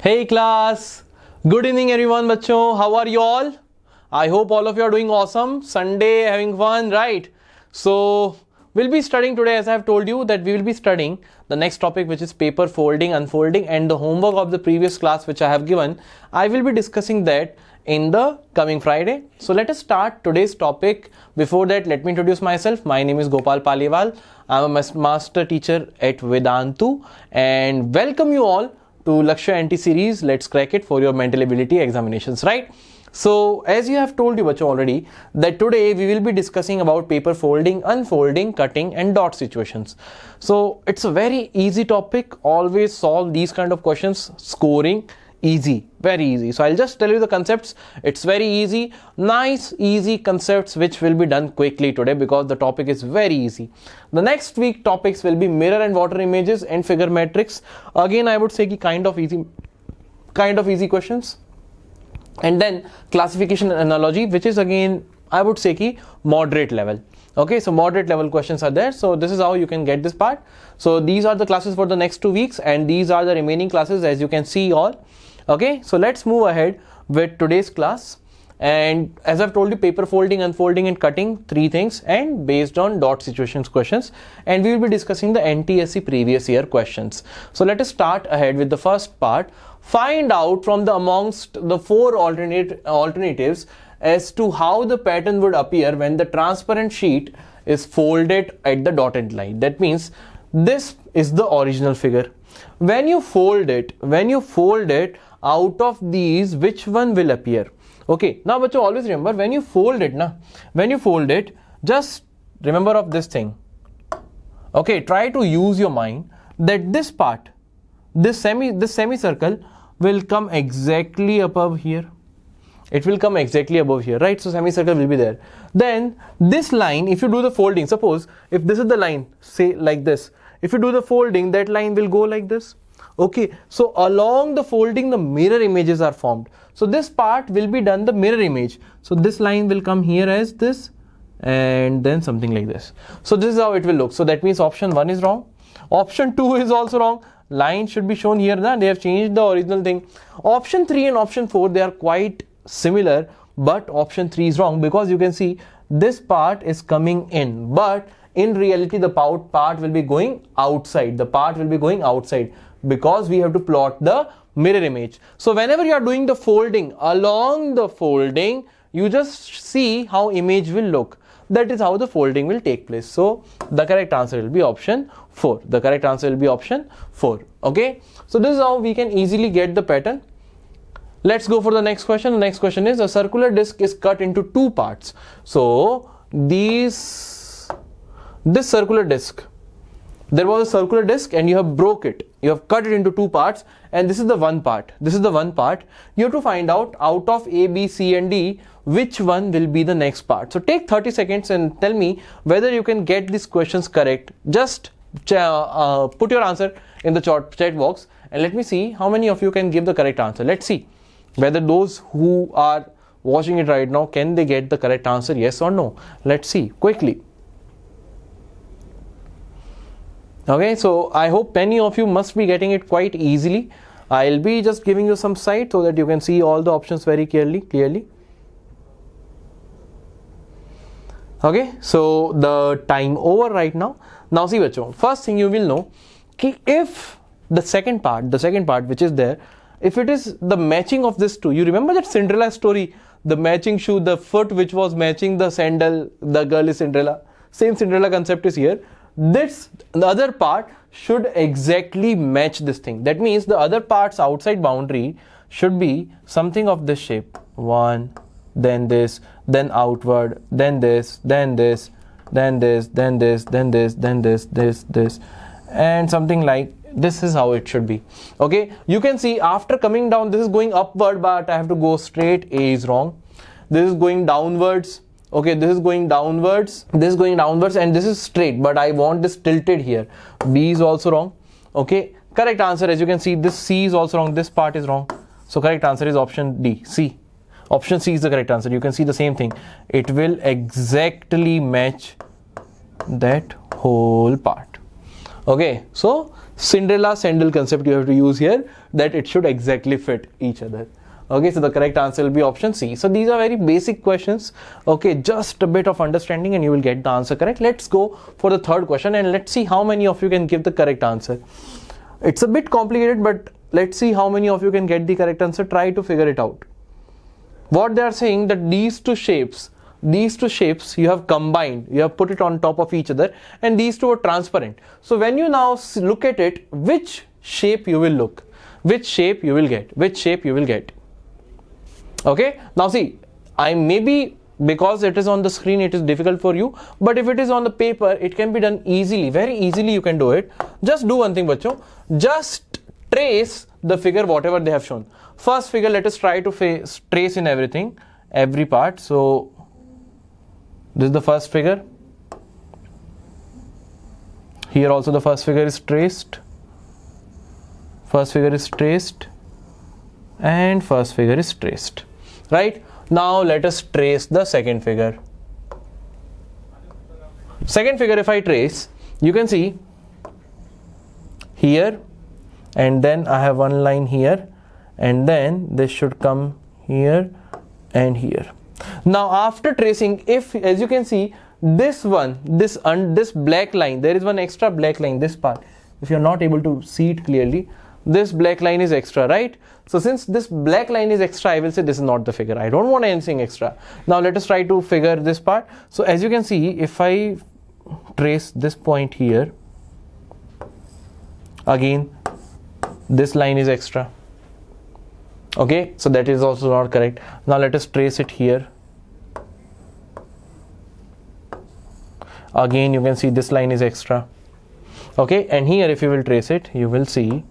Hey class, good evening everyone बच्चों, how are you all? I hope all of you are doing awesome. Sunday having fun, right? So we'll be studying today, as I have told you that we will be studying the next topic, which is paper folding, unfolding, and the homework of the previous class which I have given. I will be discussing that in the coming Friday. So let us start today's topic. Before that, let me introduce myself. My name is Gopal Paliwal. I'm a master teacher at Vedantu and welcome you all to Lakshya NT series. Let's crack it for your mental ability examinations, right? So as you have told you bacho already that today we will be discussing about paper folding, unfolding, cutting and dot situations. So it's a very easy topic. Always solve these kind of questions. Scoring easy, very easy. So I'll just tell you the concepts. It's very easy, nice easy concepts which will be done quickly today because the topic is very easy. The next week topics will be mirror and water images and figure matrix. Again I would say ki kind of easy questions. And then classification and analogy, which is again I would say ki moderate level. Okay, so moderate level questions are there. So this is how you can get this part. So these are the classes for the next 2 weeks and these are the remaining classes, as you can see all. Okay, so let's move ahead with today's class. And as I've told you, paper folding, unfolding and cutting, 3 things, and based on dot situations questions, and we will be discussing the NTSE previous year questions. So let us start ahead with the first part. Find out from the amongst the 4 alternatives as to how the pattern would appear when the transparent sheet is folded at the dotted line. That means this is the original figure. When you fold it out of these, which one will appear? Okay, now bacho, always remember when you fold it, just remember of this thing. Okay, try to use your mind that this part, this semicircle will come exactly above here. It will come exactly above here, right? So semicircle will be there. Then this line, if you do the folding, suppose if this is the line, say like this, if you do the folding, that line will go like this. Okay, so along the folding, the mirror images are formed. So this part will be done the mirror image. So this line will come here as this and then something like this. So this is how it will look. So that means option 1 is wrong. Option 2 is also wrong. Line should be shown here. Now they have changed the original thing. Option 3 and option 4, they are quite similar, but option 3 is wrong because you can see this part is coming in, but in reality the part will be going outside. The part will be going outside because we have to plot the mirror image. So whenever you are doing the folding, along the folding, you just see how image will look. That is how the folding will take place. So the correct answer will be option 4. The correct answer will be option 4. Okay, so this is how we can easily get the pattern. Let's go for the next question. The next question is a circular disc is cut into 2 parts. So this circular disc, there was a circular disc and you have broke it. You have cut it into 2 parts and this is the one part. This is the one part. You have to find out of A, B, C and D, which one will be the next part. So take 30 seconds and tell me whether you can get these questions correct. Just put your answer in the chat box and let me see how many of you can give the correct answer. Let's see whether those who are watching it right now, can they get the correct answer, yes or no? Let's see quickly. Okay, so I hope many of you must be getting it quite easily. I'll be just giving you some sight so that you can see all the options very clearly. Okay, so the time over right now. Now see bacho, first thing you will know ki if the second part which is there, if it is the matching of this two, you remember that Cinderella story, the matching shoe, the foot which was matching the sandal, the girl is Cinderella. Same Cinderella concept is here. The other part should exactly match this thing. That means the other part's outside boundary should be something of this shape. 1, then this, then outward, then this, then this, then this, then this, then this, then this, and something like this is how it should be. Okay, you can see after coming down, this is going upward, but I have to go straight. A is wrong. This is going downwards. Okay, this is going downwards, this is going downwards, and this is straight, but I want this tilted here. B is also wrong. Okay, correct answer, as you can see, this C is also wrong, this part is wrong. So correct answer is option D, C. Option C is the correct answer. You can see the same thing. It will exactly match that whole part. Okay, so Cinderella sandal concept you have to use here, that it should exactly fit each other. Okay, so the correct answer will be option C. So these are very basic questions. Okay, just a bit of understanding and you will get the answer correct. Let's go for the third question and let's see how many of you can give the correct answer. It's a bit complicated, but let's see how many of you can get the correct answer. Try to figure it out. What they are saying, that these two shapes you have combined, you have put it on top of each other, and these two are transparent. So when you now look at it, which shape you will look, which shape you will get, which shape you will get. Okay, now see, I maybe because it is on the screen it is difficult for you, but if it is on the paper it can be done easily, very easily you can do it. Just do one thing bachcho, just trace the figure whatever they have shown. First figure, let us try to trace in everything, every part. So this is the first figure. Here also the first figure is traced. First figure is traced. And first figure is traced. Right? Now let us trace the second figure. Second figure, if I trace, you can see here, and then I have one line here, and then this should come here and here. Now after tracing, if as you can see, this one, this black line, there is one extra black line, this part, if you're not able to see it clearly, this black line is extra, right? So since this black line is extra, I will say this is not the figure. I don't want anything extra. Now let us try to figure this part. So as you can see, if I trace this point here, again this line is extra. Okay, so that is also not correct. Now let us trace it here. Again you can see this line is extra. Okay, and here if you will trace it, you will see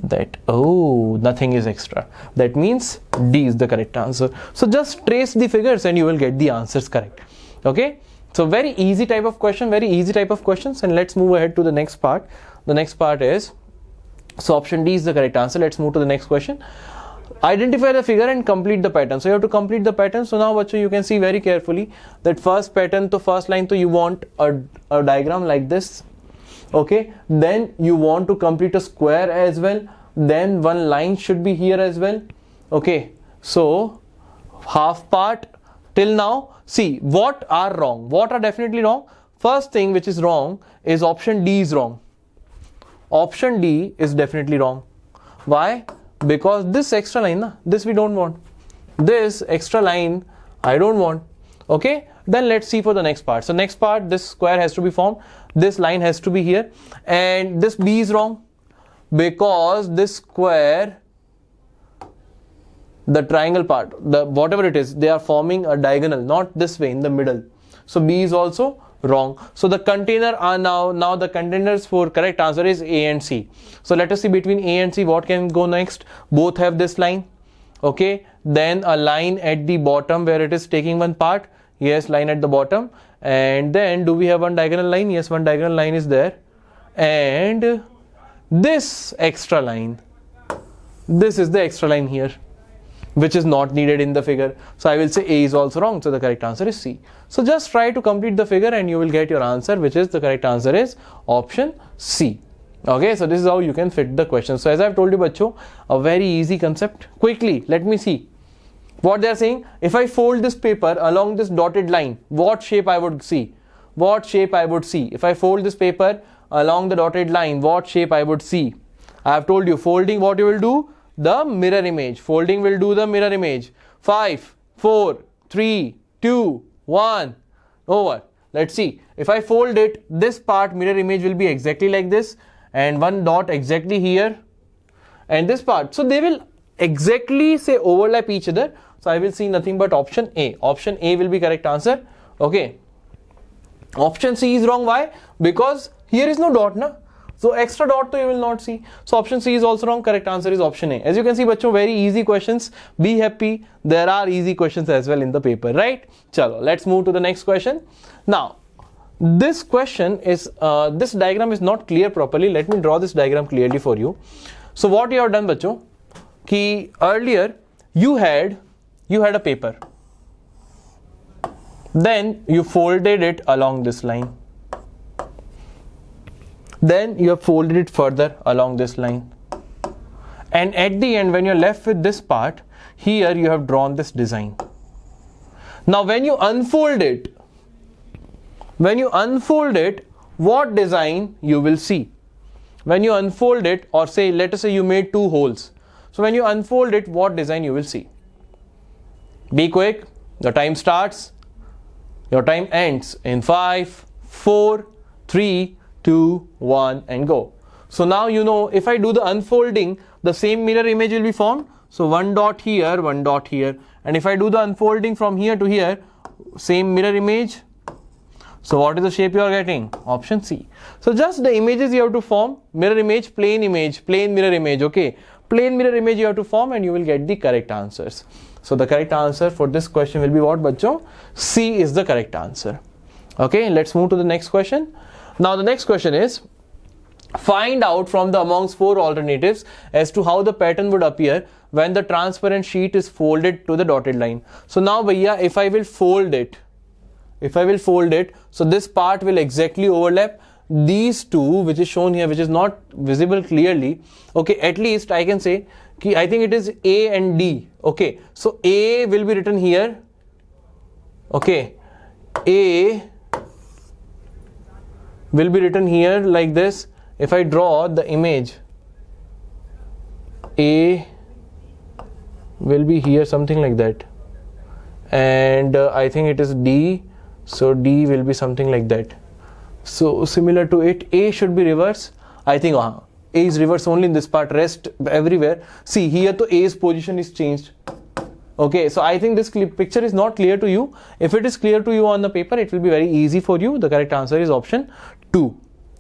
that, oh, nothing is extra. That means D is the correct answer. So just trace the figures and you will get the answers correct. Okay, so very easy type of question, very easy type of questions. And let's move ahead to the next part. The next part is, so option D is the correct answer. Let's move to the next question. Identify the figure and complete the pattern. So you have to complete the pattern. So now you can see very carefully that first pattern to first line, so you want a diagram like this. Okay, then you want to complete a square as well, then one line should be here as well. Okay, so half part till now. See, what are wrong, what are definitely wrong. First thing which is wrong is option D is wrong. Option D is definitely wrong. Why? Because this extra line, this we don't want. This extra line I don't want. Okay, then let's see for the next part. So next part, this square has to be formed, this line has to be here, and this B is wrong because this square, the triangle part, the whatever it is, they are forming a diagonal, not this way in the middle. So B is also wrong. So the container are now the containers for correct answer is A and C. So let us see between A and C what can go next. Both have this line. Okay, then a line at the bottom where it is taking one part. Yes, line at the bottom. And then do we have one diagonal line? Yes, one diagonal line is there. And this extra line, this is the extra line here, which is not needed in the figure. So I will say A is also wrong. So the correct answer is C. So just try to complete the figure and you will get your answer, which is the correct answer is option C. Okay, so this is how you can fit the question. So as I have told you, bacho, a very easy concept. Quickly, let me see what they are saying. If I fold this paper along this dotted line, what shape I would see? What shape I would see? If I fold this paper along the dotted line, what shape I would see? I have told you, folding, what you will do? The mirror image. Folding will do the mirror image. 5, 4, 3, 2, 1, over. Let's see. If I fold it, this part mirror image will be exactly like this, and one dot exactly here, and this part. So they will exactly say overlap each other. So I will see nothing but option A. Option A will be correct answer. Okay. Option C is wrong. Why? Because here is no dot, na? So extra dot you will not see. So option C is also wrong. Correct answer is option A. As you can see, bacho, very easy questions. Be happy. There are easy questions as well in the paper, right? Chalo, let's move to the next question. Now, this question is, this diagram is not clear properly. Let me draw this diagram clearly for you. So what you have done, bacho, ki earlier you had a paper. Then you folded it along this line. Then you have folded it further along this line. And at the end, when you're left with this part, here you have drawn this design. Now when you unfold it, what design you will see? When you unfold it, or say, let us say you made 2 holes. So when you unfold it, what design you will see? Be quick, your time starts, your time ends in 5, 4, 3, 2, 1 and go. So now you know, if I do the unfolding, the same mirror image will be formed. So 1 dot here, 1 dot here. And if I do the unfolding from here to here, same mirror image. So what is the shape you are getting? Option C. So just the images you have to form: mirror image, plane mirror image, okay? Plane mirror image you have to form and you will get the correct answers. So the correct answer for this question will be what, bachcho? C is the correct answer. Okay, let's move to the next question. Now the next question is, find out from the amongst 4 alternatives as to how the pattern would appear when the transparent sheet is folded to the dotted line. So now bhaiya, if I will fold it, so this part will exactly overlap these two, which is shown here, which is not visible clearly. Okay, at least I can say, I think it is A and D. Okay, so A will be written here. Okay, A will be written here like this. If I draw the image, A will be here, something like that. And I think it is D. So D will be something like that. So similar to it, A should be reverse. I think A is reverse only in this part, rest everywhere. See here, to A's position is changed. Okay, so I think this picture is not clear to you. If it is clear to you on the paper, it will be very easy for you. The correct answer is option 2.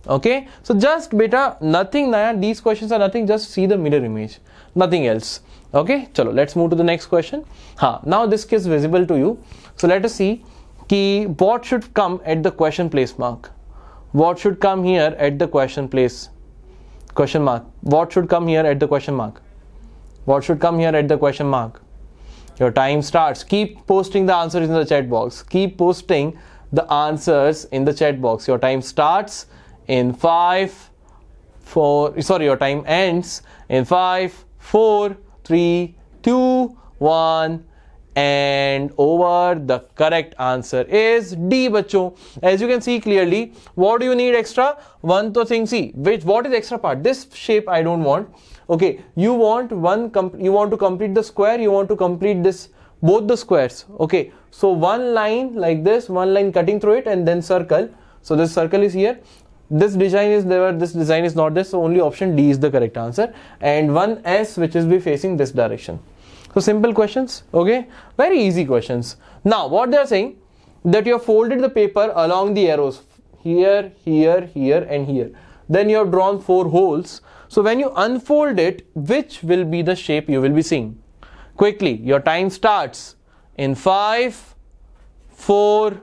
Okay, so just beta, nothing naya, these questions are nothing, just see the mirror image, nothing else. Okay, chalo, let's move to the next question. Now this is visible to you. So let us see what should come at the question place mark. What should come here at the question place? Question mark. What should come here at the question mark? What should come here at the question mark? Your time starts. Keep posting the answers in the chat box. Keep posting the answers in the chat box. Your time starts in 5, 4, sorry, your time ends in 5, 4, 3, 2, 1 and over. The correct answer is D, bacho. As you can see clearly, what do you need extra? One to thing, see, what is extra part? This shape I don't want. Okay, you want you want to complete the square, you want to complete this, both the squares. Okay, so one line like this, one line cutting through it and then circle. So this circle is here. This design is there, this design is not there, so only option D is the correct answer. And one S which is be facing this direction. So simple questions, okay, very easy questions. Now what they are saying, that you have folded the paper along the arrows here, here, here and here. Then you have drawn 4 holes. So when you unfold it, which will be the shape you will be seeing? Quickly, your time starts in 5, 4,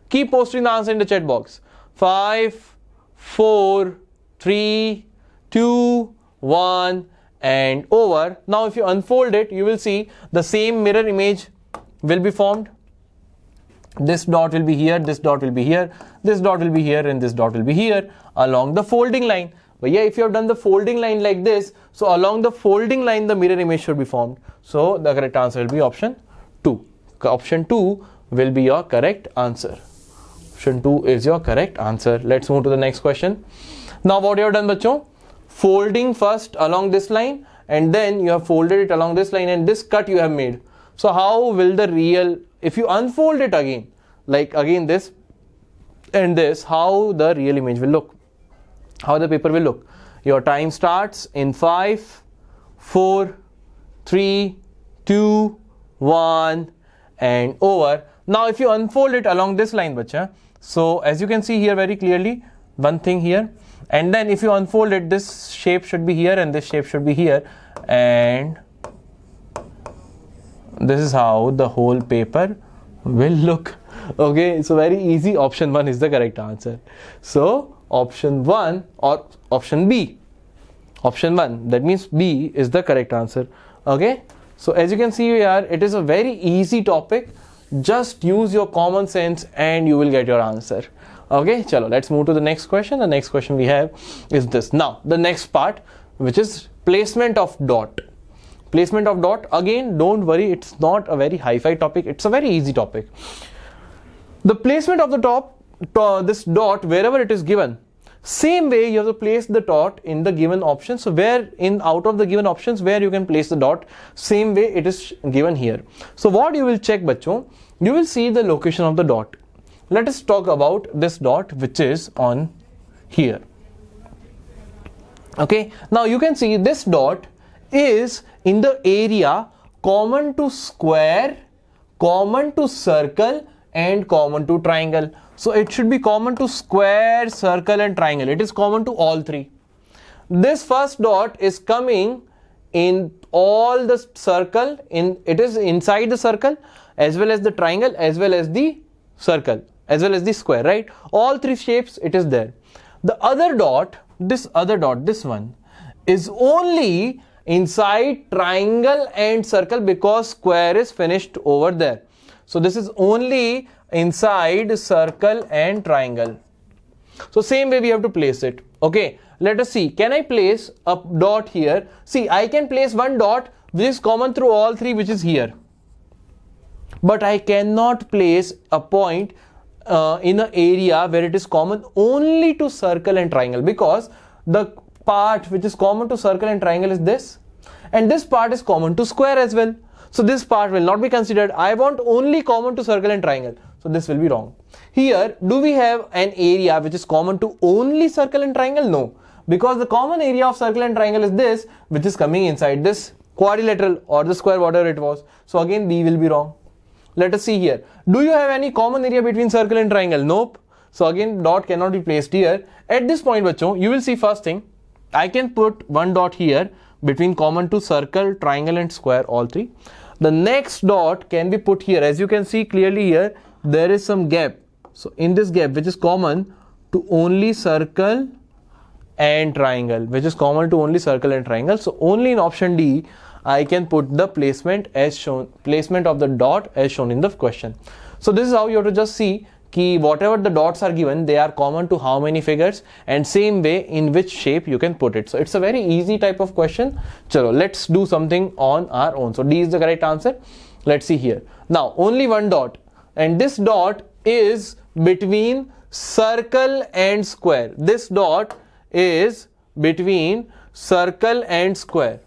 keep posting the answer in the chat box. 5, 4, 3, 2, 1 and over. Now if you unfold it, you will see the same mirror image will be formed. This dot will be here, this dot will be here, this dot will be here and this dot will be here along the folding line. But yeah, if you have done the folding line like this, so along the folding line the mirror image should be formed. So the correct answer will be option 2. Option 2 will be your correct answer. Option 2 is your correct answer. Let's move to the next question. Now what you have done, bacho? Folding first along this line and then you have folded it along this line and this cut you have made. So how will the real, if you unfold it again, like again this and this, how the real image will look, how the paper will look. Your time starts in 5, 4, 3, 2, 1 and over. Now if you unfold it along this line, bacha, so as you can see here very clearly, one thing here, and then if you unfold it, this shape should be here and this shape should be here, and this is how the whole paper will look. Okay, so very easy. Option 1 is the correct answer. So option 1 or option B, option 1, that means B is the correct answer. Okay, so as you can see here, it is a very easy topic. Just use your common sense and you will get your answer. Okay, chalo, let's move to the next question. The next question we have is this. Now, the next part, which is placement of dot. Placement of dot, again, don't worry, it's not a very hi-fi topic, it's a very easy topic. The placement of the this dot, wherever it is given, same way you have to place the dot in the given option. So where out of the given options where you can place the dot, same way it is given here. So what you will check, bachcho, you will see the location of the dot. Let us talk about this dot which is on here. Okay, now you can see this dot is in the area common to square, common to circle and common to triangle. So it should be common to square, circle and triangle. It is common to all three. This first dot is coming in all the circle, it is inside the circle as well as the triangle as well as the circle as well as the square, right? All three shapes it is there. The other dot, this one is only inside triangle and circle because square is finished over there. So this is only inside circle and triangle. So same way we have to place it. Okay, let us see. Can I place a dot here? See, I can place one dot which is common through all three, which is here. But I cannot place a point in an area where it is common only to circle and triangle, because the part which is common to circle and triangle is this, and this part is common to square as well. So this part will not be considered. I want only common to circle and triangle. So this will be wrong. Here, do we have an area which is common to only circle and triangle? No, because the common area of circle and triangle is this, which is coming inside this quadrilateral or the square, whatever it was. So again, B will be wrong. Let us see here. Do you have any common area between circle and triangle? Nope. So again, dot cannot be placed here. At this point, bachcho, you will see first thing, I can put one dot here between common to circle, triangle and square, all three. The next dot can be put here. As you can see clearly here, there is some gap. So in this gap, which is common to only circle and triangle, which is common to only circle and triangle. So only in option D, I can put the placement as shown, placement of the dot as shown in the question. So this is how you have to just see कि whatever the dots are given, they are common to how many figures, and same way in which shape you can put it. So it's a very easy type of question. Chalo, let's do something on our own. So D is the correct answer. Let's see here. Now only one dot, and this dot is between circle and square. This dot is between circle and square.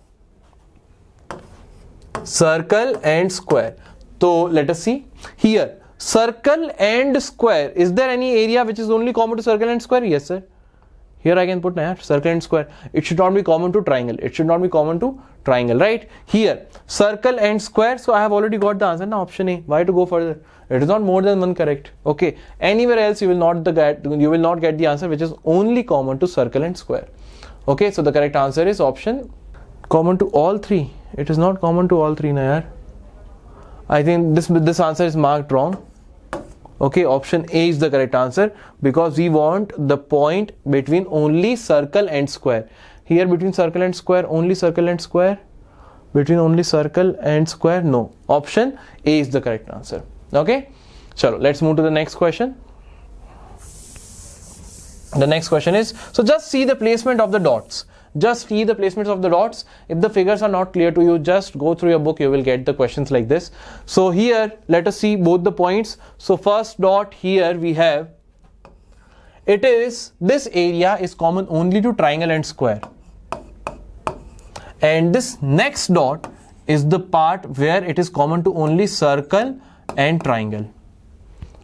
Circle and square. So let us see here. Circle and square. Is there any area which is only common to circle and square? Yes, sir. Here I can put circle and square. It should not be common to triangle. It should not be common to triangle, right? Here, circle and square. So I have already got the answer. Now option A. Why to go further? It is not more than one correct. Okay. Anywhere else you will not get the answer which is only common to circle and square. Okay. So the correct answer is option common to all three. It is not common to all three, na yaar. I think this answer is marked wrong. Okay, option A is the correct answer, because we want the point between only circle and square. Here between circle and square, only circle and square. Between only circle and square, no. Option A is the correct answer. Okay, chalo, let's move to the next question. The next question is, so just see the placement of the dots. Just see the placements of the dots. If the figures are not clear to you, just go through your book, you will get the questions like this. So here, let us see both the points. So first dot here we have, it is, this area is common only to triangle and square. And this next dot is the part where it is common to only circle and triangle.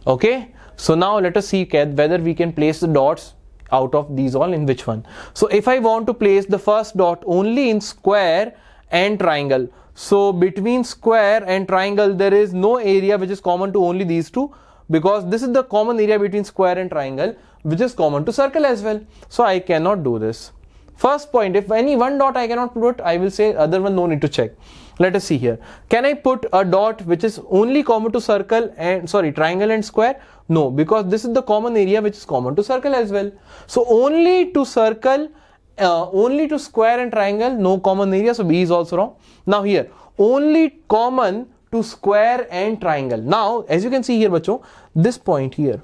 Okay, so now let us see whether we can place the dots out of these all in which one. So if I want to place the first dot only in square and triangle, so between square and triangle there is no area which is common to only these two, because this is the common area between square and triangle which is common to circle as well. So I cannot do this. First point, if any one dot I cannot put, I will say other one no need to check. Let us see here. Can I put a dot which is only common to circle and triangle and square? No, because this is the common area which is common to circle as well. So only to circle, only to square and triangle, no common area. So B is also wrong. Now here, only common to square and triangle. Now, as you can see here, bacho, this point here,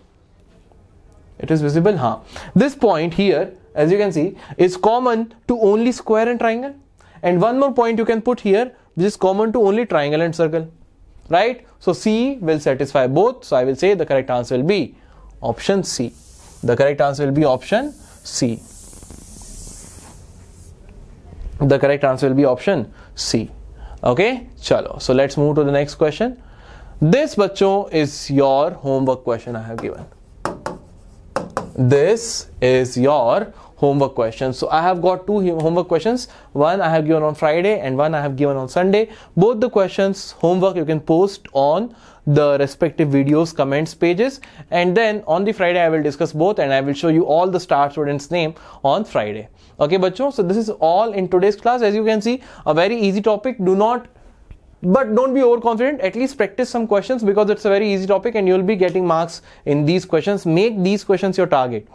It is visible, huh? This point here, as you can see, is common to only square and triangle. And one more point you can put here, which is common to only triangle and circle, right? So C will satisfy both. So I will say the correct answer will be option C. The correct answer will be option C. The correct answer will be option C. Okay, chalo. So let's move to the next question. This, bachcho, is your homework question I have given. This is your homework question. So I have got two homework questions. One I have given on Friday and one I have given on Sunday. Both the questions homework you can post on the respective videos comments pages, and then on the Friday I will discuss both and I will show you all the star students name on Friday. Okay bachcho, so this is all in today's class. As you can see, a very easy topic. But don't be overconfident. At least practice some questions because it's a very easy topic and you'll be getting marks in these questions. Make these questions your target.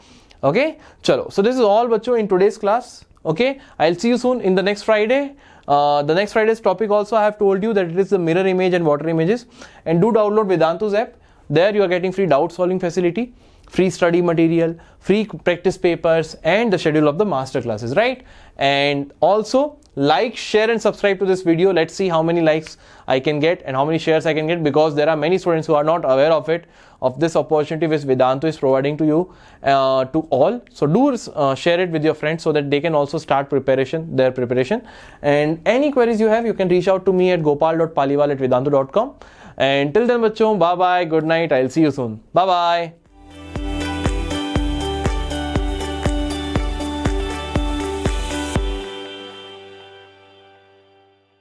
Okay, chalo. So this is all bachcho in today's class. Okay, I'll see you soon in the next Friday. The next Friday's topic also I have told you that it is the mirror image and water images. And do download Vedantu's app. There you are getting free doubt solving facility, free study material, free practice papers, and the schedule of the master classes, right? And also like, share and subscribe to this video. Let's see how many likes I can get and how many shares I can get, because there are many students who are not aware of it, of this opportunity which Vedantu is providing to you, to all. So do share it with your friends so that they can also start their preparation. And any queries you have, you can reach out to me at gopal.paliwal@vedantu.com. And till then, bachcho, bye bye, good night. I'll see you soon. Bye bye.